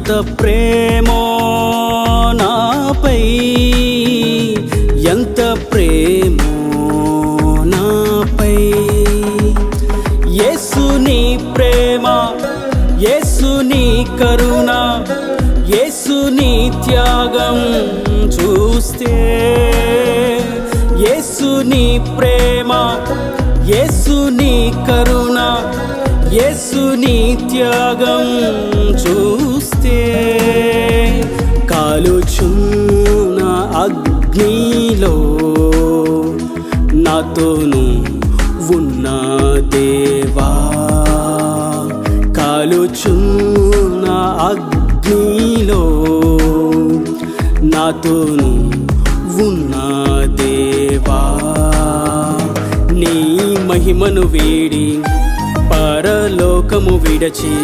ఎంత ప్రేమో నాపై, ఎంత ప్రేమో నాపై. యేసుని ప్రేమ, యేసుని కరుణ, యేసుని త్యాగం చూస్తే, యేసుని ప్రేమ, యేసుని కరుణ, యేసుని త్యాగం చూస్తే, కాలుచున్న అగ్నిలో నాతోను ఉన్న దేవా, కాలుచున్న అగ్నిలో నాతోను ఉన్న దేవా. నీ మహిమను వేడి పరలోకము విడచి,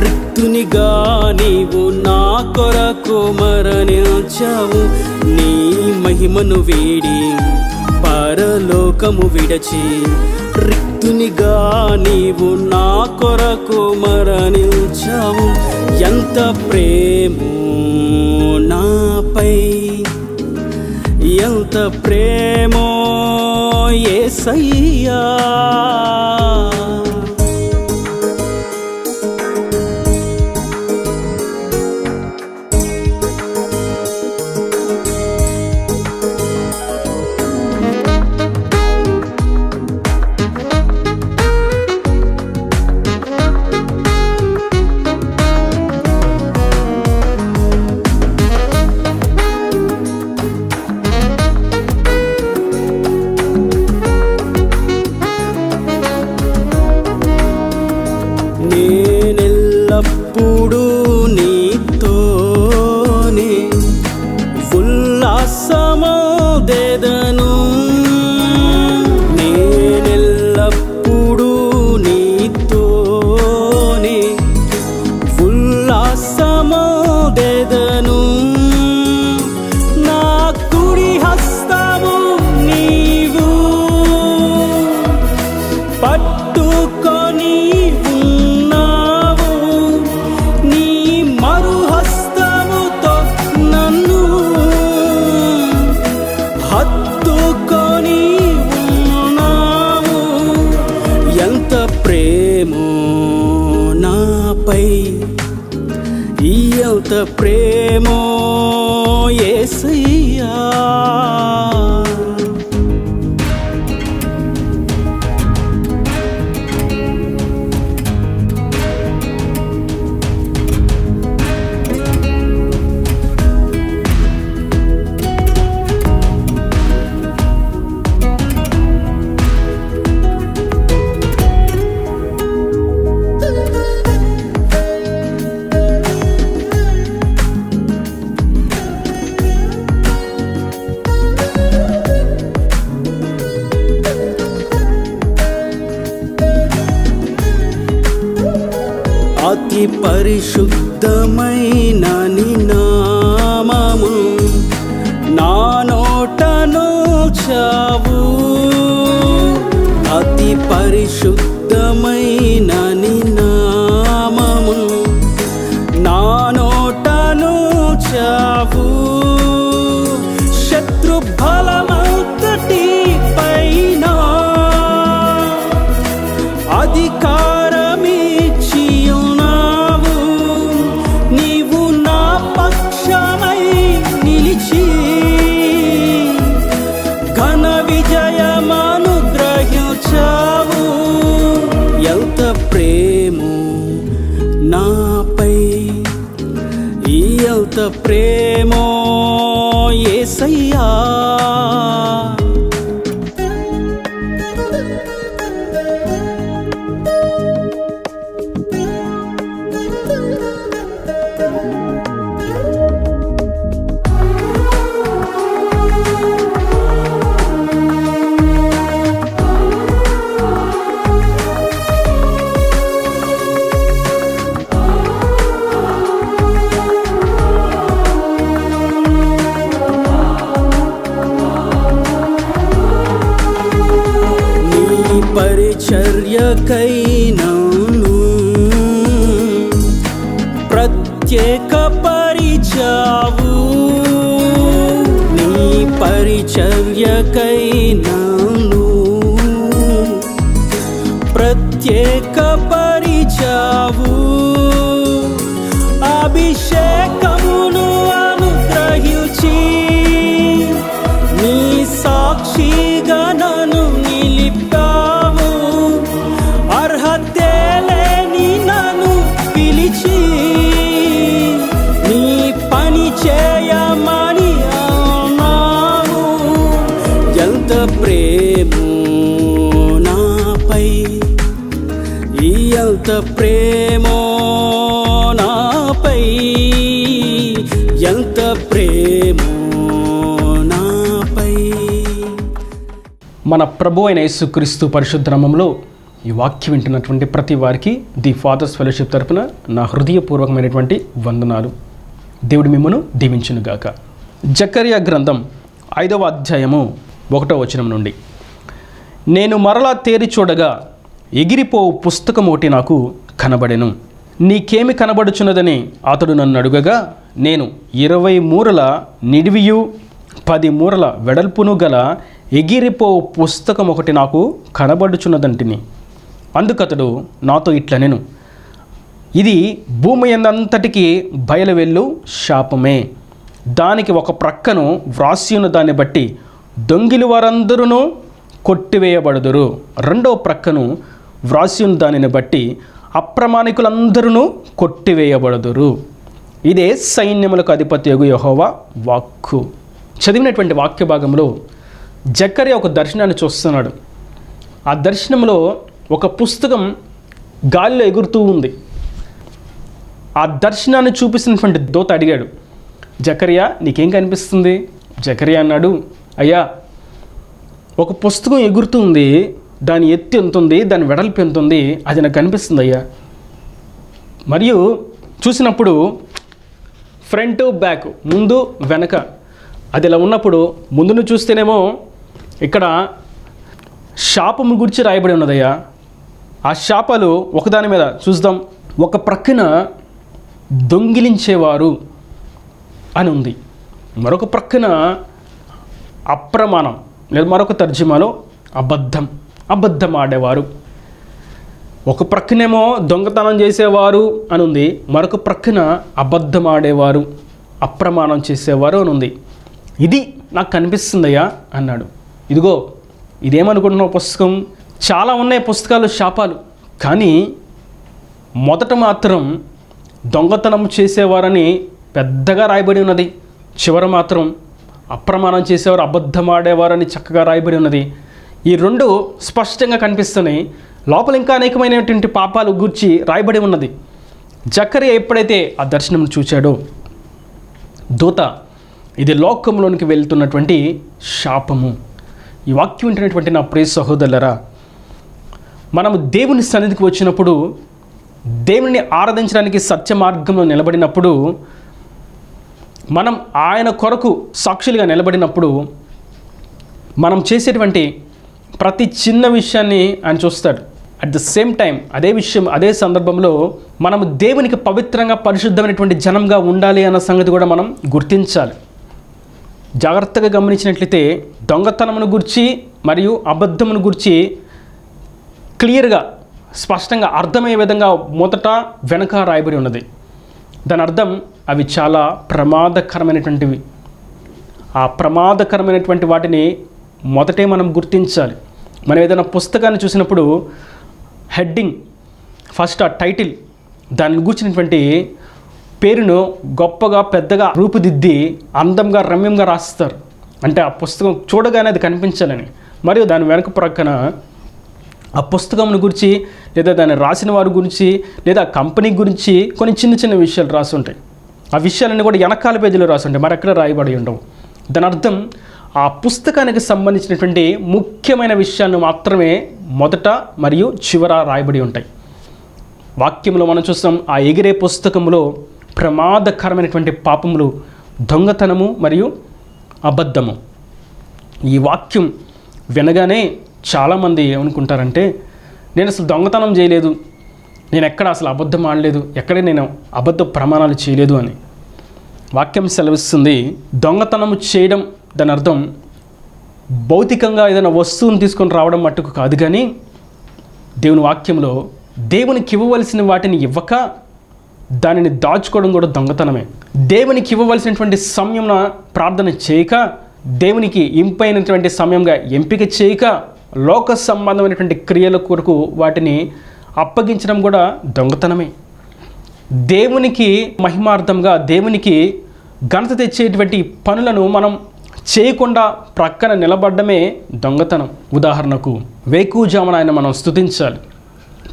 రిక్తునిగా నీవు నా కొరకు మరణించావు. నీ మహిమను వేడి పరలోకము విడచి, రిక్తునిగా నీవు నా కొరకు మరణించావు. ఎంత ప్రేమో నాపై, ఎంత ప్రేమో యేసయ్యా. నేనెల్లప్పుడూ నీతోనే ఉల్లాసమోదెదను, నేనెల్లప్పుడూ నీతోనే ఉల్లాసమోదెదను. నా కుడి హస్తము నీవు పట్టుకొని ఉన్నావు, నీ మరుహస్తముతో నన్ను హత్తుకొని ఉన్నావు. ఎంత ప్రేమో నాపై, ఎంత ప్రేమో యేసయ్యా. అతి పరిశుద్ధమైన నీ నామము నా నోటను చావు, అతి పరిశుద్ధమైన నీ నామము నా నోటను చావు. శత్రు బలమంతటి పైన అధికారమిచ్చి ఉన్నావు, నీవు నా పక్షమై నిలిచి ఘన విజయమనుగ్రహించావు. ఎంత ప్రేమో నాపై, ఎంత ప్రేమో యేసయ్యా. ప్రత్యేకపరిచావు నీ పరిచర్యకై నన్ను ప్రత్యేకపరిచావు అభిషేకమును అనుగ్రహించి నీ సాక్షిగా నన్ను నిలిపావు అర్హతే లేని నన్ను పిలిచి నీ పని చేయమని అన్నావు ఎంత ప్రేమో నాపై ఎంత ప్రేమో నాపై ఎంత ప్రేమో నాపై. మన ప్రభు అయిన యేసుక్రీస్తు పరిశుద్ధ నామములో ఈ వాక్యం వింటున్నటువంటి ప్రతి వారికి ది ఫాదర్స్ ఫెలోషిప్ తరపున నా హృదయపూర్వకమైనటువంటి వందనాలు. దేవుడు మిమ్మను దీవించునుగాక. జకర్యా గ్రంథం 5వ అధ్యాయము 1వ వచనం నుండి, నేను మరలా తేరి చూడగా ఎగిరిపోవు పుస్తకం ఒకటి నాకు కనబడెను. నీకేమి కనబడుచున్నదని అతడు నన్ను అడుగగా, నేను 20 మూరల నిడివియు 10 మూరల వెడల్పును గల ఎగిరిపోవు పుస్తకం ఒకటి నాకు కనబడుచున్నదంటిని. అందుకతడు నాతో ఇట్లనెను, ఇది భూమి అంతటికి బయలువెళ్ళు శాపమే. దానికి ఒక ప్రక్కను వ్రాసియున్న దాన్ని బట్టి దొంగిలి వారందరూ కొట్టివేయబడుదురు. రెండో ప్రక్కను వ్రాసియున్న దానిని బట్టి అప్రమాణికులందరూ కొట్టివేయబడుదురు. ఇదే సైన్యములకు అధిపత్యగు యెహోవా వాక్కు. చదివినటువంటి వాక్య భాగంలో జకర్యా ఒక దర్శనాన్ని చూస్తున్నాడు. ఆ దర్శనంలో ఒక పుస్తకం గాలిలో ఎగురుతూ ఉంది. ఆ దర్శనాన్ని చూపిస్తున్నటువంటి దూత అడిగాడు, జకర్యా నీకేం కనిపిస్తుంది? జకర్యా అన్నాడు, అయ్యా ఒక పుస్తకం ఎగురుతూ ఉంది, దాని ఎత్తు ఎంత ఉంది, దాని వెడల్పు ఎంత ఉంది, అది నాకు కనిపిస్తుంది అయ్యా. మరియు చూసినప్పుడు ఫ్రంట్ బ్యాక్, ముందు వెనక, అది ఇలా ఉన్నప్పుడు ముందును చూస్తేనేమో ఇక్కడ శాపము గురించి రాయబడి ఉన్నదయ్యా. ఆ శాపాలు ఒకదాని మీద చూద్దాం. ఒక ప్రక్కన దొంగిలించేవారు అని ఉంది, మరొక ప్రక్కన అప్రమాణం, లేదా మరొక తర్జుమాలో అబద్ధం ఆడేవారు. ఒక ప్రక్కనేమో దొంగతనం చేసేవారు అని ఉంది, మరొక ప్రక్కన అబద్ధం ఆడేవారు, అప్రమాణం చేసేవారు అని ఉంది. ఇది నాకు కనిపిస్తుందయ్యా అన్నాడు. ఇదిగో ఇదేమనుకుంటున్నావు పుస్తకం? చాలా ఉన్నాయి పుస్తకాలు శాపాలు, కానీ మొదట మాత్రం దొంగతనం చేసేవారని పెద్దగా రాయబడి ఉన్నది, చివర మాత్రం అప్రమాణం చేసేవారు, అబద్ధం ఆడేవారని చక్కగా రాయబడి ఉన్నది. ఈ రెండు స్పష్టంగా కనిపిస్తున్నాయి. లోపల ఇంకా అనేకమైనటువంటి పాపాలు గూర్చి రాయబడి ఉన్నది. జకర్యా ఎప్పుడైతే ఆ దర్శనం చూచాడో, దూత ఇది లోకంలోనికి వెళ్తున్నటువంటి శాపము. ఈ వాక్యం వింటున్నటువంటి నా ప్రియ సహోదరులరా, మనము దేవుని సన్నిధికి వచ్చినప్పుడు, దేవుని ఆరాధించడానికి సత్య మార్గంలో నిలబడినప్పుడు, మనం ఆయన కొరకు సాక్షులుగా నిలబడినప్పుడు, మనం చేసేటువంటి ప్రతి చిన్న విషయాన్ని ఆయన చూస్తాడు. అట్ ద సేమ్ టైం అదే సందర్భంలో మనము దేవునికి పవిత్రంగా పరిశుద్ధమైనటువంటి జనంగా ఉండాలి అన్న సంగతి కూడా మనం గుర్తించాలి. జాగ్రత్తగా గమనించినట్లయితే దొంగతనమును గురించి మరియు అబద్ధమును గురించి క్లియర్గా స్పష్టంగా అర్థమయ్యే విధంగా మొదట వెనక రాయబడి ఉన్నది. దాని అర్థం అవి చాలా ప్రమాదకరమైనటువంటివి. ఆ ప్రమాదకరమైనటువంటి వాటిని మొదటే మనం గుర్తించాలి. మనం ఏదైనా పుస్తకాన్ని చూసినప్పుడు హెడ్డింగ్, ఫస్ట్ ఆ టైటిల్, దాన్ని గూర్చినటువంటి పేరును గొప్పగా పెద్దగా రూపుదిద్ది అందంగా రమ్యంగా రాస్తారు. అంటే ఆ పుస్తకం చూడగానే అది కనిపించాలని. మరియు దాని వెనక ప్రక్కన ఆ పుస్తకం గురించి, లేదా దాన్ని రాసిన వారి గురించి, లేదా కంపెనీ గురించి కొన్ని చిన్న చిన్న విషయాలు రాసి ఉంటాయి. ఆ విషయాలన్నీ కూడా వెనకాల పేజీలో రాసి ఉంటాయి, మరెక్కడ రాయబడి ఉండవు. దాని అర్థం ఆ పుస్తకానికి సంబంధించినటువంటి ముఖ్యమైన విషయాన్ని మాత్రమే మొదట మరియు చివర రాయబడి ఉంటాయి. వాక్యంలో మనం చూస్తాం, ఆ ఎగిరే పుస్తకంలో ప్రమాదకరమైనటువంటి పాపములు, దొంగతనము మరియు అబద్ధము. ఈ వాక్యం వినగానే చాలామంది ఏమనుకుంటారంటే, నేను అసలు దొంగతనం చేయలేదు, నేను ఎక్కడ అసలు అబద్ధం ఆడలేదు, ఎక్కడ నేను అబద్ధ ప్రమాణాలు చేయలేదు అని వాక్యం సెలవిస్తుంది. దొంగతనము చేయడం దాని అర్థం భౌతికంగా ఏదైనా వస్తువుని తీసుకొని రావడం మట్టుకు కాదు, కానీ దేవుని వాక్యంలో దేవునికి ఇవ్వవలసిన వాటిని ఇవ్వక దానిని దాచుకోవడం కూడా దొంగతనమే. దేవునికి ఇవ్వవలసినటువంటి సమయంలో ప్రార్థన చేయక, దేవునికి ఇంపైనటువంటి సమయంగా ఎంపిక చేయక, లోక సంబంధమైనటువంటి క్రియల కొరకు వాటిని అప్పగించడం కూడా దొంగతనమే. దేవునికి మహిమార్థంగా, దేవునికి ఘనత తెచ్చేటువంటి పనులను మనం చేయకుండా ప్రక్కన నిలబడమే దొంగతనం. ఉదాహరణకు వేకువజామున ఆయన మనం స్తుతించాలి,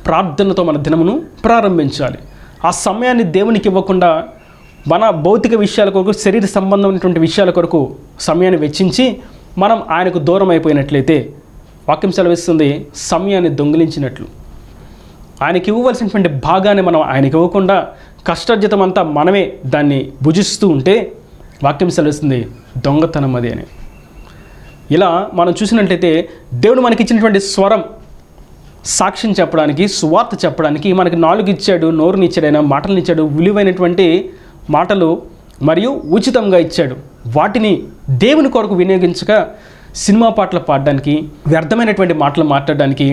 ప్రార్థనతో మన దినమును ప్రారంభించాలి. ఆ సమయాన్ని దేవునికి ఇవ్వకుండా మన భౌతిక విషయాల కొరకు, శరీర సంబంధమైనటువంటి విషయాల కొరకు సమయాన్ని వెచ్చించి మనం ఆయనకు దూరం అయిపోయినట్లయితే వాక్యం సెలవిస్తుంది సమయాన్ని దొంగిలించినట్లు. ఆయనకి ఇవ్వవలసినటువంటి భాగాన్ని మనం ఆయనకి ఇవ్వకుండా కష్టార్జితం అంతా మనమే దాన్ని భుజిస్తూ ఉంటే వాక్యం సెలవిస్తుంది దొంగతనం అది అని. ఇలా మనం చూసినట్లయితే దేవుడు మనకి ఇచ్చినటువంటి స్వరం, సాక్ష్యం చెప్పడానికి, సువార్త చెప్పడానికి మనకి నాలుగు ఇచ్చాడు, నోరునిచ్చాడు, ఆయన మాటలను ఇచ్చాడు, విలువైనటువంటి మాటలు మరియు ఉచితంగా ఇచ్చాడు. వాటిని దేవుని కొరకు వినియోగించక సినిమా పాటలు పాడడానికి, వ్యర్థమైనటువంటి మాటలు మాట్లాడడానికి,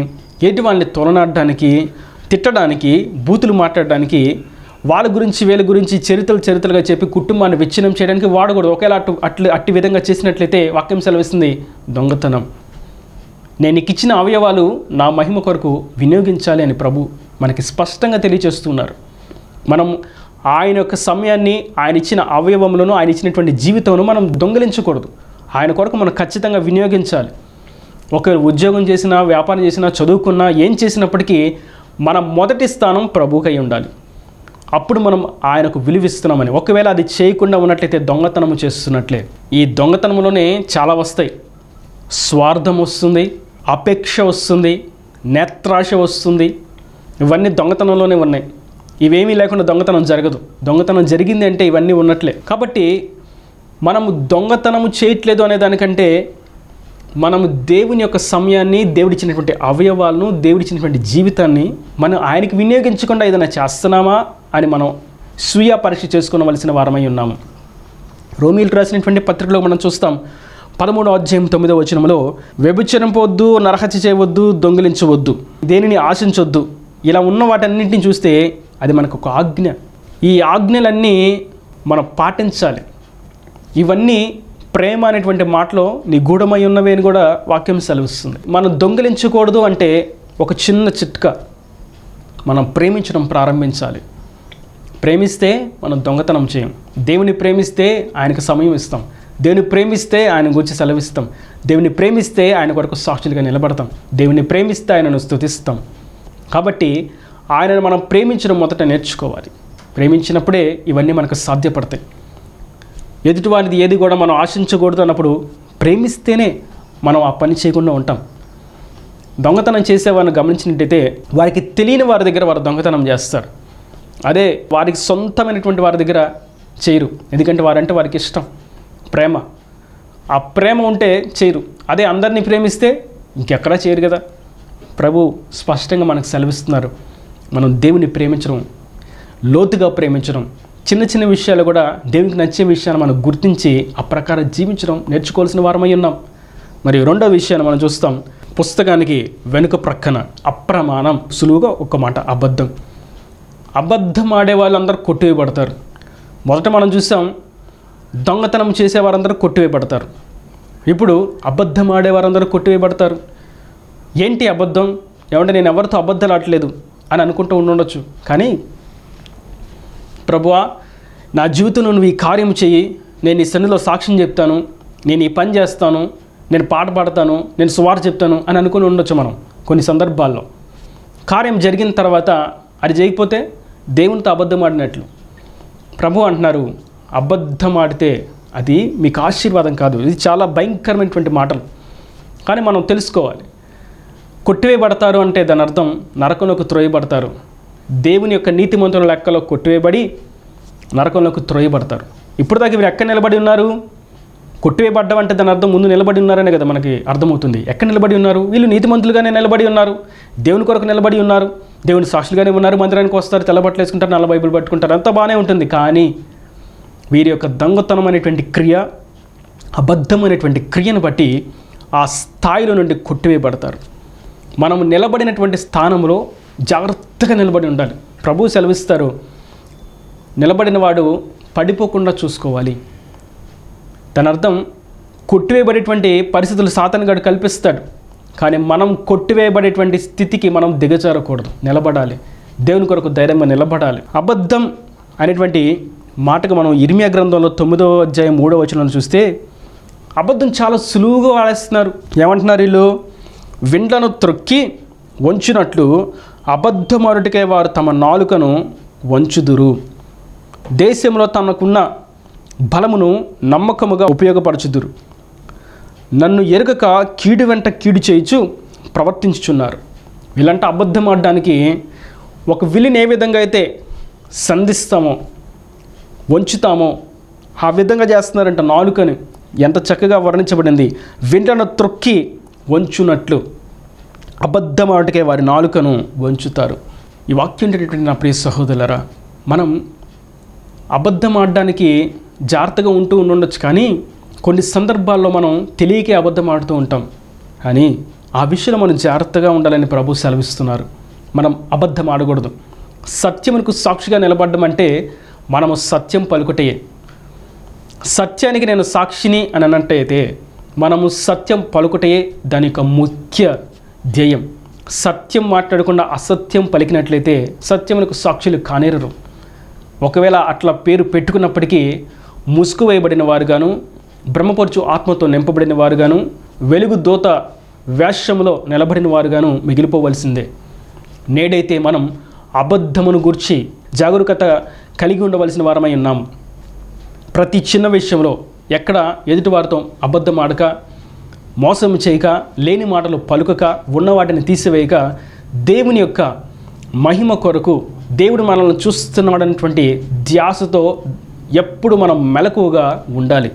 ఎటు వాళ్ళని తొలనాడడానికి, తిట్టడానికి, బూతులు మాట్లాడడానికి, వాళ్ళ గురించి వీళ్ళ గురించి చరిత్రలుగా చెప్పి కుటుంబాన్ని విచ్ఛిన్నం చేయడానికి వాడకూడదు. ఒకేలా అట్టి విధంగా చేసినట్లయితే వాక్యం సెలవిస్తుంది దొంగతనం. నేను నీకు ఇచ్చిన అవయవాలు నా మహిమ కొరకు వినియోగించాలి అని ప్రభు మనకి స్పష్టంగా తెలియచేస్తున్నారు. మనం ఆయన యొక్క సమయాన్ని, ఆయన ఇచ్చిన అవయవములను, ఆయన ఇచ్చినటువంటి జీవితంను మనం దొంగిలించకూడదు. ఆయన కొరకు మనం ఖచ్చితంగా వినియోగించాలి. ఒకవేళ ఉద్యోగం చేసినా, వ్యాపారం చేసినా, చదువుకున్నా, ఏం చేసినప్పటికీ మన మొదటి స్థానం ప్రభువుకై ఉండాలి. అప్పుడు మనం ఆయనకు విలువిస్తున్నామని. ఒకవేళ అది చేయకుండా ఉన్నట్లయితే దొంగతనము చేస్తున్నట్లే. ఈ దొంగతనంలోనే చాలా వస్తాయి. స్వార్థం వస్తుంది, అపేక్ష వస్తుంది, నేత్రాశ వస్తుంది. ఇవన్నీ దొంగతనంలోనే ఉన్నాయి. ఇవేమీ లేకుండా దొంగతనం జరగదు. దొంగతనం జరిగింది అంటే ఇవన్నీ ఉన్నట్లే. కాబట్టి మనము దొంగతనము చేయట్లేదు అనే దానికంటే మనము దేవుని యొక్క సమయాన్ని, దేవుడిచ్చినటువంటి అవయవాలను, దేవుడిచ్చినటువంటి జీవితాన్ని మనం ఆయనకి వినియోగించకుండా ఏదైనా చేస్తున్నామా అని మనం స్వీయ పరీక్ష చేసుకోవలసిన వారమై ఉన్నాము. రోమీయులకు రాసినటువంటి పత్రికలో మనం చూస్తాం 13వ అధ్యాయం 9వ వచనంలో, వ్యభిచరింపవద్దు, నరహత్య చేయవద్దు, దొంగిలించవద్దు, దేనిని ఆశించవద్దు. ఇలా ఉన్న వాటన్నింటిని చూస్తే అది మనకు ఒక ఆజ్ఞ. ఈ ఆజ్ఞలన్నీ మనం పాటించాలి. ఇవన్నీ ప్రేమ అనేటువంటి మాటలో నిగూఢమై ఉన్నవి అని కూడా వాక్యం సెలవిస్తుంది. మనం దొంగిలించకూడదు అంటే ఒక చిన్న చిట్కా, మనం ప్రేమించడం ప్రారంభించాలి. ప్రేమిస్తే మనం దొంగతనం చేయం. దేవుని ప్రేమిస్తే ఆయనకు సమయం ఇస్తాం. దేవుని ప్రేమిస్తే ఆయన గురించి సెలవిస్తాం. దేవుని ప్రేమిస్తే ఆయన కొరకు సాక్షులుగా నిలబడతాం. దేవుని ప్రేమిస్తే ఆయనను స్తుతిస్తాం. కాబట్టి ఆయనను మనం ప్రేమించడం మొదట నేర్చుకోవాలి. ప్రేమించినప్పుడే ఇవన్నీ మనకు సాధ్యపడతాయి. ఎదుటివారిది ఏది కూడా మనం ఆశించకూడదు అన్నప్పుడు ప్రేమిస్తేనే మనం ఆ పని చేయకుండా ఉంటాం. దొంగతనం చేసేవారిని గమనించినట్టయితే వారికి తెలియని వారి దగ్గర వారు దొంగతనం చేస్తారు. అదే వారికి సొంతమైనటువంటి వారి దగ్గర చేయరు. ఎందుకంటే వారంటే వారికి ఇష్టం, ప్రేమ. ఆ ప్రేమ ఉంటే చేయరు. అదే అందరినీ ప్రేమిస్తే ఇంకెక్కడా చేయరు కదా. ప్రభు స్పష్టంగా మనకు సెలవిస్తున్నారు. మనం దేవుని ప్రేమించడం, లోతుగా ప్రేమించడం, చిన్న చిన్న విషయాలు కూడా దేవునికి నచ్చే విషయాన్ని మనం గుర్తించి ఆ ప్రకారం జీవించడం నేర్చుకోవాల్సిన వారమై ఉన్నాం. మరి రెండో విషయాన్ని మనం చూస్తాం. పుస్తకానికి వెనుక ప్రక్కన అప్రమాణం. సులువుగా ఒక మాట, అబద్ధం. అబద్ధం ఆడే వాళ్ళందరూ కొట్టివేయబడతారు. మొదట మనం చూసాం దొంగతనం చేసేవారందరూ కొట్టివేయబడతారు. ఇప్పుడు అబద్ధం ఆడేవారందరూ కొట్టివేయబడతారు. ఏంటి అబద్ధం? ఏమంటే నేను ఎవరితో అబద్ధాలు ఆడలేదు అని అనుకుంటూ ఉండొచ్చు. కానీ ప్రభువా, నా జీవితంలో నువ్వు ఈ కార్యం చెయ్యి, నేను ఈ సన్నిధిలో సాక్ష్యం చెప్తాను, నేను ఈ పని చేస్తాను, నేను పాట పాడతాను, నేను సువార్త చెప్తాను అని అనుకుని ఉండొచ్చు మనం కొన్ని సందర్భాల్లో. కార్యం జరిగిన తర్వాత అది చేయకపోతే దేవునితో అబద్ధం ఆడినట్లు. ప్రభు అంటున్నారు, అబద్ధం ఆడితే అది మీకు ఆశీర్వాదం కాదు. ఇది చాలా భయంకరమైనటువంటి మాటలు. కానీ మనం తెలుసుకోవాలి. కొట్టివేయబడతారు అంటే దాని అర్థం నరకంలోకి త్రోయబడతారు. దేవుని యొక్క నీతిమంతుల లెక్కలో కొట్టివేయబడి నరకంలోకి త్రోయబడతారు. ఇప్పుడు దాకా వీరు ఎక్కడ నిలబడి ఉన్నారు? కొట్టివేయబడ్డం అంటే దాని అర్థం ముందు నిలబడి ఉన్నారనే కదా మనకి అర్థమవుతుంది. ఎక్కడ నిలబడి ఉన్నారు? వీళ్ళు నీతిమంతులుగానే నిలబడి ఉన్నారు, దేవుని కొరకు నిలబడి ఉన్నారు. దేవుని సాక్షులుగానే ఉన్నారు, మందిరానికి వస్తారు, తెల్ల బట్టలు వేసుకుంటారు, నల్ల బైబిల్ పట్టుకుంటారు, అంతా బాగానే ఉంటుంది. కానీ వీరి యొక్క దొంగతనం అనేటువంటి క్రియ, అబద్ధం అనేటువంటి క్రియను బట్టి ఆ స్థాయిలో నుండి కొట్టివేయబడతారు. మనం నిలబడినటువంటి స్థానంలో జాగ్రత్తగా నిలబడి ఉండాలి. ప్రభువు సెలవిస్తారు, నిలబడిన వాడు పడిపోకుండా చూసుకోవాలి. దాని అర్థం కొట్టివేయబడేటువంటి పరిస్థితులు సాతానుగాడు కల్పిస్తాడు, కానీ మనం కొట్టివేయబడేటువంటి స్థితికి మనం దిగజారకూడదు, నిలబడాలి. దేవుని కొరకు ధైర్యంగా నిలబడాలి. అబద్ధం అనేటువంటి మాటకు మనం ఇర్మియా గ్రంథంలో 9వ అధ్యాయం 3వ వచనం చూస్తే అబద్ధం చాలా సులువుగా వాడేస్తున్నారు. ఏమంటున్నారు వీళ్ళు? విండ్లను త్రొక్కి వంచినట్లు అబద్ధమాడుటకై వారు తమ నాలుకను వంచుదురు. దేశంలో తనకున్న బలమును నమ్మకముగా ఉపయోగపరచుదురు. నన్ను ఎరుగక కీడు వెంట కీడు చేయుచు ప్రవర్తించుచున్నారు. వీళ్ళంటే అబద్ధం ఆడడానికి ఒక విల్లుని ఏ విధంగా అయితే సంధిస్తామో, వంచుతామో ఆ విధంగా చేస్తున్నారంట నాలుకని. ఎంత చక్కగా వర్ణించబడింది. విండ్లను త్రొక్కి వంచునట్లు అబద్ధమాటకే వారి నాలుకను వంచుతారు. ఈ వాక్యం ఏంటంటే నా ప్రియ సహోదరులారా, మనం అబద్ధం ఆడడానికి జాగ్రత్తగా ఉంటూ ఉండొచ్చు, కానీ కొన్ని సందర్భాల్లో మనం తెలియకే అబద్ధం ఆడుతూ ఉంటాం. కానీ ఆ విషయంలో మనం జాగ్రత్తగా ఉండాలని ప్రభు సెలవిస్తున్నారు. మనం అబద్ధం ఆడకూడదు. సత్యమునకు సాక్షిగా నిలబడడం అంటే మనము సత్యం పలుకుటయే. సత్యానికి నేను సాక్షిని అని అన్నట్టయితే మనము సత్యం పలుకుటయే దాని యొక్క ముఖ్య ధ్యేయం. సత్యం మాట్లాడకుండా అసత్యం పలికినట్లయితే సత్యమునకు సాక్షులు కానేరరు. ఒకవేళ అట్లా పేరు పెట్టుకున్నప్పటికీ ముసుగు వేయబడిన వారుగాను, బ్రహ్మపరచు ఆత్మతో నింపబడిన వారుగాను, వెలుగు దూత వేషములో నిలబడిన వారుగాను మిగిలిపోవలసిందే. నేడైతే మనం అబద్ధమును గూర్చి జాగరూకత కలిగి ఉండవలసిన వారమై ఉన్నాం. ప్రతి చిన్న విషయంలో ఎక్కడ ఎదుటివారితో అబద్ధం ఆడక, మోసం చేయక, లేని మాటలు పలుకక, ఉన్న వాటిని తీసివేయక, దేవుని యొక్క మహిమ కొరకు దేవుడు మనల్ని చూస్తున్నాడనేటువంటి ధ్యాసతో ఎప్పుడు మనం మెలకువగా ఉండాలి.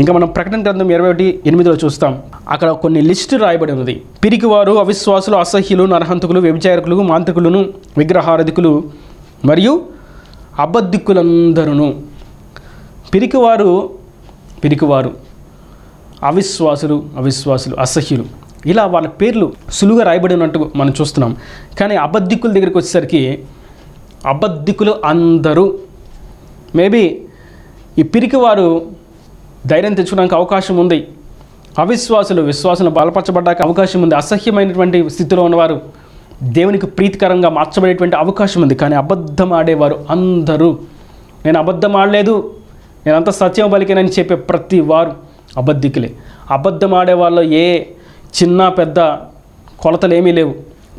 ఇంకా మనం ప్రకటన గ్రంథం 21:8 చూస్తాం. అక్కడ కొన్ని లిస్టు రాయబడి ఉన్నది. పిరికివారు, అవిశ్వాసులు, అసహ్యులు, నరహంతకులు, వ్యభిచారకులు, మాంత్రికులను, విగ్రహారాధికులు మరియు అబద్ధికులందరూ. పిరికివారు, అవిశ్వాసులు, అసహ్యులు, ఇలా వాళ్ళ పేర్లు సులువుగా రాయబడి ఉన్నట్టు మనం చూస్తున్నాం. కానీ అబద్ధికుల దగ్గరికి వచ్చేసరికి అబద్ధికులు అందరూ. మేబీ ఈ పిరికివారు ధైర్యం తెచ్చుకోవడానికి అవకాశం ఉంది. విశ్వాసులు బలపరచబడ్డానికి అవకాశం ఉంది. అసహ్యమైనటువంటి స్థితిలో ఉన్నవారు దేవునికి ప్రీతికరంగా మార్చబడేటువంటి అవకాశం ఉంది. కానీ అబద్ధం ఆడేవారు అందరూ, నేను అబద్ధం ఆడలేదు, నేనంతా సత్యం పలికానని చెప్పే ప్రతి వారు అబద్ధికులే. అబద్ధం ఆడేవాళ్ళు ఏ చిన్న పెద్ద కొలతలు ఏమీ లేవు,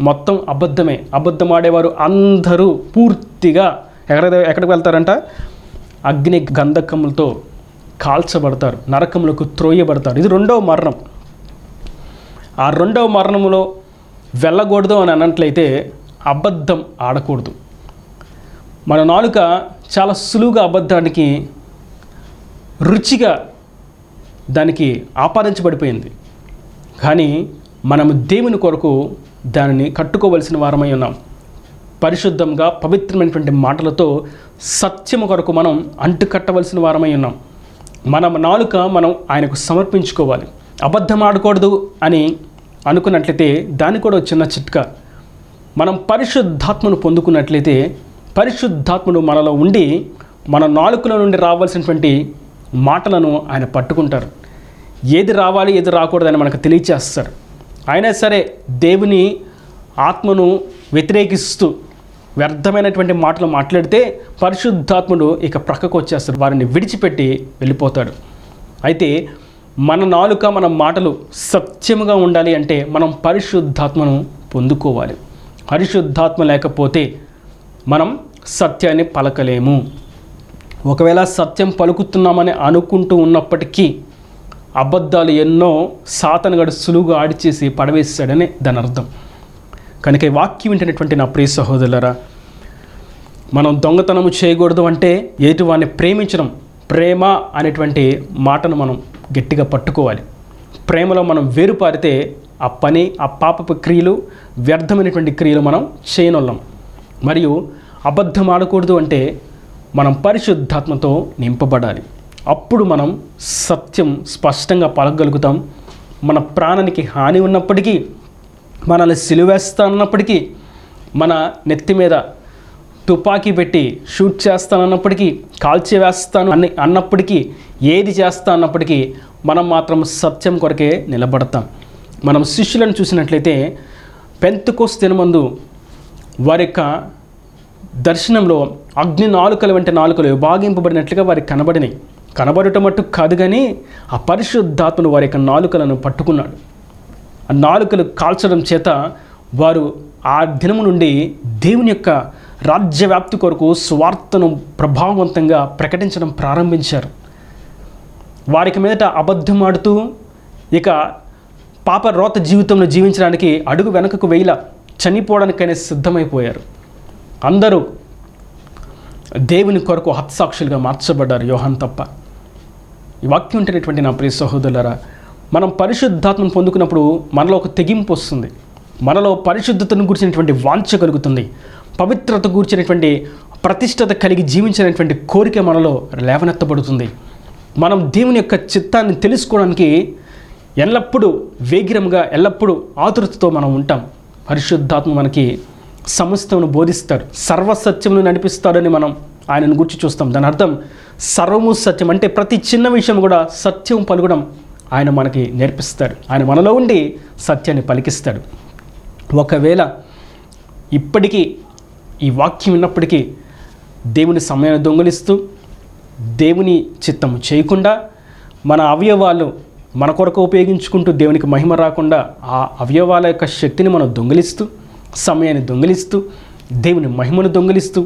మొత్తం అబద్ధమే. అబద్ధం ఆడేవారు అందరూ పూర్తిగా ఎక్కడికి వెళ్తారంట? అగ్ని గంధకములతో కాల్చబడతారు, నరకములకు త్రోయబడతారు. ఇది 2వ మరణం. ఆ 2వ మరణములో వెళ్ళకూడదు అని అన్నట్లయితే అబద్ధం ఆడకూడదు. మన నాలుక చాలా సులువుగా అబద్ధానికి రుచిగా దానికి ఆపాదించబడిపోయింది. కానీ మనము దేవుని కొరకు దానిని కట్టుకోవలసిన వారమై ఉన్నాం. పరిశుద్ధంగా పవిత్రమైనటువంటి మాటలతో సత్యము కొరకు మనం అంటుకట్టవలసిన వారమై ఉన్నాం. మన నాలుక మనం ఆయనకు సమర్పించుకోవాలి. అబద్ధం ఆడకూడదు అని అనుకున్నట్లయితే దానికి కూడా చిన్న చిట్కా. మనం పరిశుద్ధాత్మను పొందుకున్నట్లయితే పరిశుద్ధాత్ముడు మనలో ఉండి మన నాలుకల నుండి రావాల్సినటువంటి మాటలను ఆయన పట్టుకుంటారు. ఏది రావాలి ఏది రాకూడదని మనకు తెలియచేస్తారు. అయినా సరే దేవుని ఆత్మను వ్యతిరేకిస్తూ వ్యర్థమైనటువంటి మాటలు మాట్లాడితే పరిశుద్ధాత్ముడు ఇక ప్రక్కకు వచ్చేస్తాడు, వారిని విడిచిపెట్టి వెళ్ళిపోతాడు. అయితే మన నాలుక మన మాటలు సత్యముగా ఉండాలి అంటే మనం పరిశుద్ధాత్మను పొందుకోవాలి. పరిశుద్ధాత్మ లేకపోతే మనం సత్యాన్ని పలకలేము. ఒకవేళ సత్యం పలుకుతున్నామని అనుకుంటూ ఉన్నప్పటికీ అబద్ధాలు ఎన్నో సాతానుగాడు సులువుగా ఆడిచేసి పడవేస్తాడని దాని అర్థం. కనుక ఈ వాక్యం వింటున్నటువంటి నా ప్రియ సహోదరులారా, మనం దొంగతనము చేయకూడదు అంటే ఎదుటివాడిని ప్రేమించడం, ప్రేమ అనేటువంటి మాటను మనం గట్టిగా పట్టుకోవాలి. ప్రేమలో మనం వేరుపారితే ఆ పని, ఆ పాపపు క్రియలు వ్యర్థమైనటువంటి క్రియలు మనం చేయనొల్లం. మరియు అబద్ధం ఆడకూడదు అంటే మనం పరిశుద్ధాత్మతో నింపబడాలి. అప్పుడు మనం సత్యం స్పష్టంగా పలకగలుగుతాం. మన ప్రాణానికి హాని ఉన్నప్పటికీ, మనల్ని సిలువేస్తానన్నప్పటికీ, మన నెత్తి మీద తుపాకీ పెట్టి షూట్ చేస్తానన్నప్పటికీ, కాల్చివేస్తాను అన్నప్పటికీ, ఏది చేస్తా అన్నప్పటికీ మనం మాత్రం సత్యం కొరకే నిలబడతాం. మనం శిష్యులను చూసినట్లయితే పెంతెకోస్తు దినమందు వారి యొక్క దర్శనంలో అగ్ని నాలుకల వెంట నాలుకలు విభాగింపబడినట్లుగా వారికి కనబడినాయి. కనబడటం మట్టు కాదు, కానీ ఆ పరిశుద్ధాత్ముడు వారి యొక్క నాలుకలను పట్టుకున్నాడు. ఆ నాలుకలు కాల్చడం చేత వారు ఆ దినము నుండి దేవుని యొక్క రాజ్యవ్యాప్తి కొరకు స్వార్థను ప్రభావవంతంగా ప్రకటించడం ప్రారంభించారు. వారికి మీదట అబద్ధం ఆడుతూ ఇక పాప రోత జీవితంలో జీవించడానికి అడుగు వెనుకకు వేయలా, చనిపోవడానికైనా సిద్ధమైపోయారు. అందరూ దేవుని కొరకు హత్సాక్షులుగా మార్చబడ్డారు, యోహాను తప్ప. ఈ వాక్యం ఉంటున్నటువంటి నా ప్రియ సహోదరులారా, మనం పరిశుద్ధాత్మను పొందుకున్నప్పుడు మనలో ఒక తెగింపు వస్తుంది. మనలో పరిశుద్ధతను గురించినటువంటి వాంఛ కలుగుతుంది. పవిత్రత గురించినటువంటి ప్రతిష్టత కలిగి జీవించినటువంటి కోరిక మనలో లేవనెత్తబడుతుంది. మనం దేవుని యొక్క చిత్తాన్ని తెలుసుకోవడానికి ఎల్లప్పుడూ వేగిరంగా, ఎల్లప్పుడూ ఆతురతతో మనం ఉంటాం. పరిశుద్ధాత్మ మనకి సమస్తమును బోధిస్తాడు, సర్వసత్యమును నడిపిస్తాడని మనం ఆయనను గురించి చూస్తాం. దాని అర్థం సర్వము సత్యం అంటే ప్రతి చిన్న విషయం కూడా సత్యం పలుకడం ఆయన మనకి నేర్పిస్తాడు. ఆయన మనలో ఉండి సత్యాన్ని పలికిస్తాడు. ఒకవేళ ఇప్పటికీ ఈ వాక్యం విన్నప్పటికీ దేవుని సమయాన్ని దొంగిలిస్తూ దేవుని చిత్తము చేయకుండా మన అవయవాలు మన కొరకు ఉపయోగించుకుంటూ దేవునికి మహిమ రాకుండా ఆ అవయవాల యొక్క శక్తిని మనం దొంగిలిస్తూ, సమయాన్ని దొంగిలిస్తూ, దేవుని మహిమను దొంగిలిస్తూ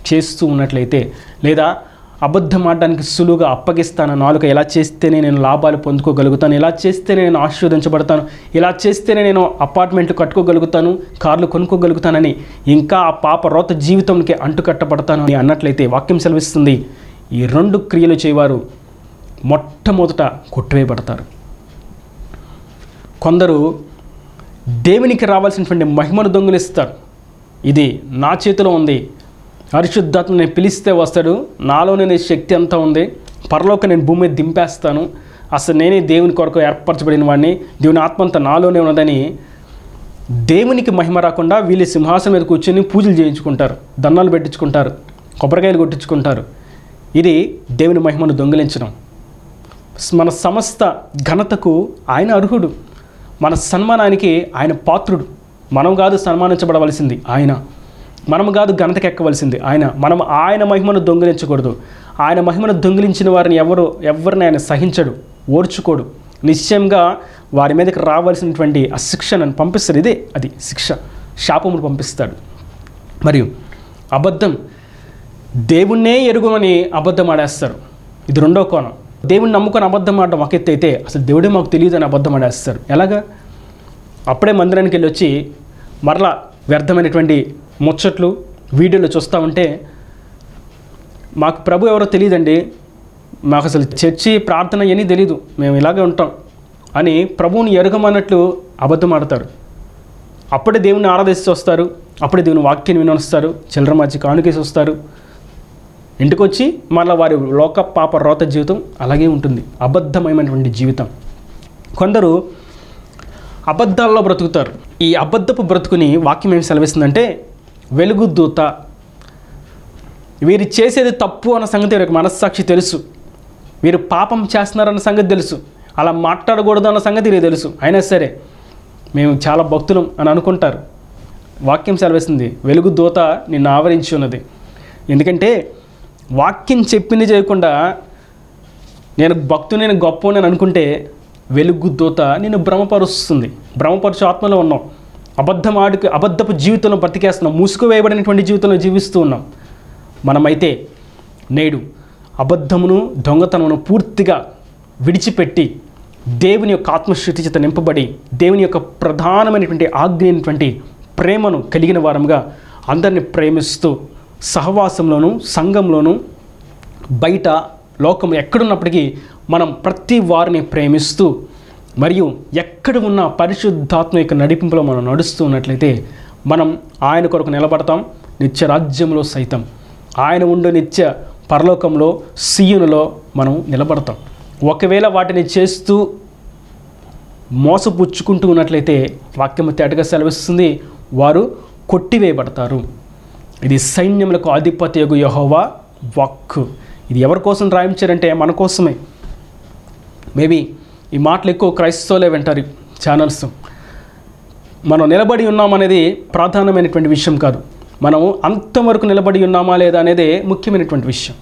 చేస్తూ ఉన్నట్లయితే, లేదా అబద్ధం ఆడడానికి సులువుగా అప్పగిస్తాను, నాలుక ఇలా చేస్తేనే నేను లాభాలు పొందుకోగలుగుతాను, ఇలా చేస్తేనే నేను ఆశీర్వదించబడతాను, ఇలా చేస్తేనే నేను అపార్ట్మెంట్లు కట్టుకోగలుగుతాను, కార్లు కొనుక్కోగలుగుతానని ఇంకా ఆ పాప రోత జీవితంకి అంటుకట్టబడతాను అని అన్నట్లయితే వాక్యం సెలవిస్తుంది, ఈ రెండు క్రియలు చేయవారు మొట్టమొదట కొట్టివేయబడతారు. కొందరు దేవునికి రావాల్సినటువంటి మహిమను దొంగిలిస్తారు. ఇది నా చేతిలో ఉంది, పరిశుద్ధాత్మ నేను పిలిస్తే వస్తాడు, నాలోనే నీ శక్తి అంతా ఉంది, పరలోక నేను భూమి మీద దింపేస్తాను, అసలు నేనే దేవుని కొరకు ఏర్పరచబడిన వాడిని, దేవుని ఆత్మ అంతా నాలోనే ఉన్నదని దేవునికి మహిమ రాకుండా వీళ్ళు సింహాసనం మీద కూర్చొని పూజలు చేయించుకుంటారు, దండాలు పెట్టించుకుంటారు, కొబ్బరికాయలు కొట్టించుకుంటారు. ఇది దేవుని మహిమను దొంగిలించడం. మన సమస్త ఘనతకు ఆయన అర్హుడు, మన సన్మానానికి ఆయన పాత్రుడు. మనం కాదు సన్మానించబడవలసింది ఆయన, మనం కాదు ఘనతకి ఎక్కవలసింది ఆయన. మనం ఆయన మహిమను దొంగిలించకూడదు. ఆయన మహిమను దొంగిలించిన వారిని ఎవరిని ఆయన సహించడు, ఓర్చుకోడు. నిశ్చయంగా వారి మీదకి రావాల్సినటువంటి ఆ శిక్షను పంపిస్తాడు. ఇదే అది శిక్ష, శాపమును పంపిస్తాడు. మరియు అబద్ధం, దేవుణ్ణే ఎరుగుమని అబద్ధం ఆడేస్తారు. ఇది రెండో కోణం. దేవుణ్ణి నమ్ముకొని అబద్ధం ఆడడం ఒక ఎత్తు అయితే, అసలు దేవుడే మాకు తెలియదు అని అబద్ధం ఆడేస్తారు. ఎలాగా? అప్పుడే మందిరానికి వెళ్ళి వచ్చి మరలా వ్యర్థమైనటువంటి ముచ్చట్లు వీడియోలు చూస్తూ ఉంటే, మాకు ప్రభు ఎవరో తెలియదండి, మాకు అసలు చర్చి ప్రార్థన అని తెలీదు, మేము ఇలాగే ఉంటాం అని ప్రభువుని ఎరగమన్నట్లు అబద్ధం ఆడతారు. అప్పుడే దేవుని ఆరాధిస్తూ వస్తారు, అప్పుడే దేవుని వాక్యాన్ని వినొస్తారు, చిల్లర మధ్య కానుకేసి వస్తారు. ఇంటికి వచ్చి మళ్ళీ వారి లోక పాప రోత జీవితం అలాగే ఉంటుంది, అబద్ధమైనటువంటి జీవితం. కొందరు అబద్ధాల్లో బ్రతుకుతారు. ఈ అబద్ధపు బ్రతుకుని వాక్యం ఏమి సెలవిస్తుందంటే, వెలుగు దూత. వీరు చేసేది తప్పు అన్న సంగతి వీరికి మనస్సాక్షి తెలుసు, వీరు పాపం చేస్తున్నారన్న సంగతి తెలుసు, అలా మాట్లాడకూడదు అన్న సంగతి వీరికి తెలుసు. అయినా సరే మేము చాలా భక్తులం అని అనుకుంటారు. వాక్యం సెలవిస్తుంది, వెలుగు దూత నిన్ను ఆవరించి ఉన్నది. ఎందుకంటే వాక్యం చెప్పింది చేయకుండా నేను భక్తుని, నేను గొప్ప అని అనుకుంటే వెలుగు దూత నిన్ను భ్రమపరుస్తుంది. భ్రమపరచు ఆత్మలో ఉన్నాం, అబద్ధపు జీవితంలో బ్రతికేస్తున్నాం, మూసుకువేయబడినటువంటి జీవితంలో జీవిస్తూ ఉన్నాం. మనమైతే నేడు అబద్ధమును దొంగతనమును పూర్తిగా విడిచిపెట్టి దేవుని యొక్క ఆత్మశక్తి చేత నింపబడి దేవుని యొక్క ప్రధానమైనటువంటి ఆజ్ఞ అయినటువంటి ప్రేమను కలిగిన వారంగా అందరిని ప్రేమిస్తూ సహవాసంలోనూ సంఘంలోనూ బయట లోకం ఎక్కడున్నప్పటికీ మనం ప్రతి వారిని ప్రేమిస్తూ మరియు ఎక్కడ ఉన్న పరిశుద్ధాత్మ యొక్క నడిపింపులో మనం నడుస్తూ ఉన్నట్లయితే మనం ఆయన కొరకు నిలబడతాం. నిత్య రాజ్యంలో సైతం ఆయన ఉండే నిత్య పరలోకంలో సీయునులో మనం నిలబడతాం. ఒకవేళ వాటిని చేస్తూ మోసపుచ్చుకుంటూ ఉన్నట్లయితే వాక్యము తేటగా సెలవిస్తుంది, వారు కొట్టివేయబడతారు. ఇది సైన్యములకు అధిపతియగు యెహోవా వాక్కు. ఇది ఎవరి కోసం రాయించారంటే మన కోసమే. మేబీ ఈ మాటలు ఎక్కువ క్రైస్తవులే వింటారు ఛానల్స్. మనం నిలబడి ఉన్నామనేది ప్రాధాన్యమైనటువంటి విషయం కాదు, మనం అంతవరకు నిలబడి ఉన్నామా లేదా అనేదే ముఖ్యమైనటువంటి విషయం.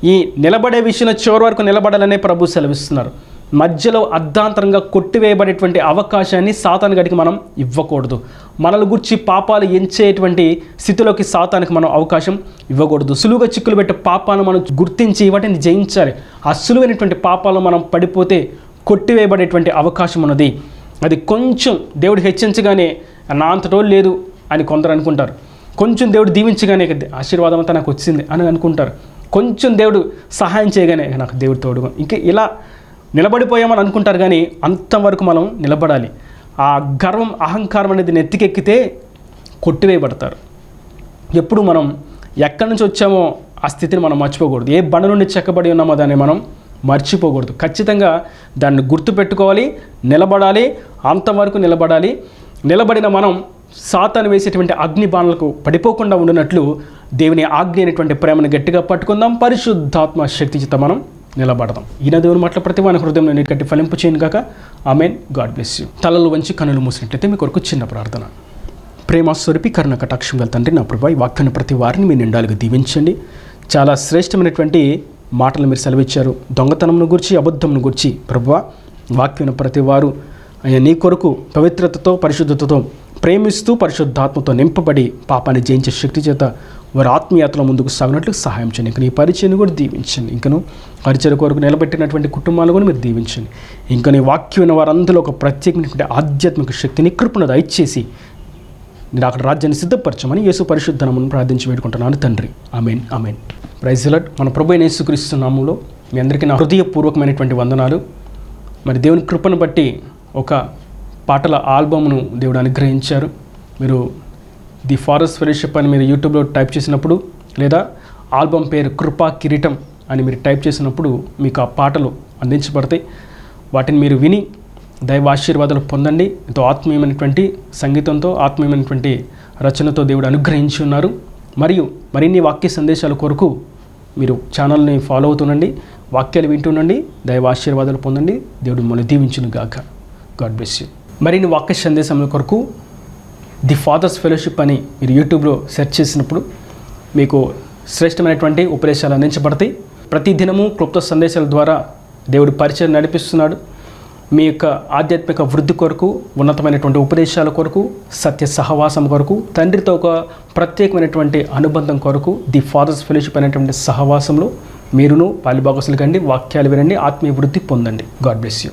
ఈ నిలబడే విషయంలో చివరి వరకు నిలబడాలనే ప్రభు సెలవిస్తున్నారు. మధ్యలో అర్ధాంతరంగా కొట్టివేయబడేటువంటి అవకాశాన్ని సాతాను గడికి మనం ఇవ్వకూడదు. మనల్ని గురించి పాపాలు ఎంచేటువంటి స్థితిలోకి సాతానికి మనం అవకాశం ఇవ్వకూడదు. సులువుగా చిక్కులు పెట్టే పాపాలను మనం గుర్తించి వాటిని జయించాలి. ఆ సులువైనటువంటి పాపాలను మనం పడిపోతే కొట్టివేయబడేటువంటి అవకాశం ఉన్నది. అది కొంచెం దేవుడు హెచ్చించగానే నా అంతటో లేదు అని కొందరు అనుకుంటారు. కొంచెం దేవుడు దీవించగానే ఆశీర్వాదం అంతా నాకు వచ్చింది అని అనుకుంటారు. కొంచెం దేవుడు సహాయం చేయగానే నాకు దేవుడు తోడుగా ఇంకా ఇలా నిలబడిపోయామని అనుకుంటారు. కానీ అంతవరకు మనం నిలబడాలి. ఆ గర్వం అహంకారం అనేది నెత్తికెక్కితే కొట్టివేయబడతారు. ఎప్పుడు మనం ఎక్కడి నుంచి వచ్చామో ఆ స్థితిని మనం మర్చిపోకూడదు. ఏ బండ నుండి చెక్కబడి ఉన్నామో దాన్ని మనం మర్చిపోకూడదు. ఖచ్చితంగా దాన్ని గుర్తుపెట్టుకోవాలి, నిలబడాలి, అంతవరకు నిలబడాలి. నిలబడిన మనం సాతాను వేసేటువంటి అగ్ని బాణలకు పడిపోకుండా ఉండినట్లు దేవుని ఆజ్ఞ అయినటువంటి ప్రేమను గట్టిగా పట్టుకుందాం. పరిశుద్ధాత్మ శక్తి చేత మనం నిలబడదాం. ఈయన దేవుని మాటల ప్రతి వాని హృదయంలో నీటి కట్టి ఫలింపు చేయను గాక. ఆమెన్. God bless you. తలలు వంచి కనులు మూసినట్లయితే మీ కొరకు చిన్న ప్రార్థన. ప్రేమ స్వరూపి కరుణ కటాక్షం గల తండ్రి, నా ప్రభు ఈ వాక్యాన్ని ప్రతి వారిని మీ నిండాలుగా దీవించండి. చాలా శ్రేష్టమైనటువంటి మాటలు మీరు సెలవిచ్చారు. దొంగతనంను గురించి, అబద్ధంను గురించి ప్రభువా వాక్యం ప్రతి వారు నీ కొరకు పవిత్రతతో పరిశుద్ధతతో ప్రేమిస్తూ పరిశుద్ధాత్మతో నింపబడి పాపాన్ని జయించే శక్తి చేత వారి ఆత్మీయతలో ముందుకు సాగినట్లు సహాయం చేయండి. ఇంకా నీ పరిచయను కూడా దీవించండి. ఇంకను పరిచయ కొరకు నిలబెట్టినటువంటి కుటుంబాలు కూడా మీరు దీవించండి. ఇంకా నీ వాక్యమైన వారందరూ ఒక ప్రత్యేకమైనటువంటి ఆధ్యాత్మిక శక్తిని కృపను దయచేసి నేను అక్కడ రాజ్యాన్ని సిద్ధపరచమని యేసు పరిశుద్ధనమును ప్రార్థించి వేడుకుంటున్నాను తండ్రి. ఆమెన్. ఆమెన్. Praise the Lord. మన ప్రభు అయిన యేసుక్రీస్తు నామములో మీ అందరికీ నా హృదయపూర్వకమైనటువంటి వందనాలు. మరి దేవుని కృపను బట్టి ఒక పాటల ఆల్బమ్ను దేవుడు అనుగ్రహించారు. మీరు ది ఫారెస్ట్ ఫెలోషిప్ అని మీరు యూట్యూబ్లో టైప్ చేసినప్పుడు, లేదా ఆల్బమ్ పేరు కృపా కిరీటం అని మీరు టైప్ చేసినప్పుడు మీకు ఆ పాటలు అందించబడతాయి. వాటిని మీరు విని దైవ ఆశీర్వాదాలు పొందండి. ఎంతో ఆత్మీయమైనటువంటి సంగీతంతో, ఆత్మీయమైనటువంటి రచనతో దేవుడు అనుగ్రహించి ఉన్నారు. మరియు మరిన్ని వాక్య సందేశాల కొరకు మీరు ఛానల్ని ఫాలో అవుతుండండి, వాక్యాలు వింటుండండి, దైవ ఆశీర్వాదాలు పొందండి. దేవుడు మిమ్మల్ని దీవించును గాక. God bless you. మరిన్ని వాక్య సందేశముల కొరకు ది ఫాదర్స్ ఫెలోషిప్ అని మీరు యూట్యూబ్లో సెర్చ్ చేసినప్పుడు మీకు శ్రేష్టమైనటువంటి ఉపదేశాలు అందించబడతాయి. ప్రతి దినము క్లుప్త సందేశాల ద్వారా దేవుడు పరిచయం నడిపిస్తున్నాడు. మీ యొక్క ఆధ్యాత్మిక వృద్ధి కొరకు, ఉన్నతమైనటువంటి ఉపదేశాల కొరకు, సత్య సహవాసం కొరకు, తండ్రితో ఒక ప్రత్యేకమైనటువంటి అనుబంధం కొరకు ది ఫాదర్స్ ఫెలోషిప్ అనేటువంటి సహవాసంలో మీరును పాలుభాగస్తులు కండి, వాక్యాలు వినండి, ఆత్మీయ వృద్ధి పొందండి. God bless you.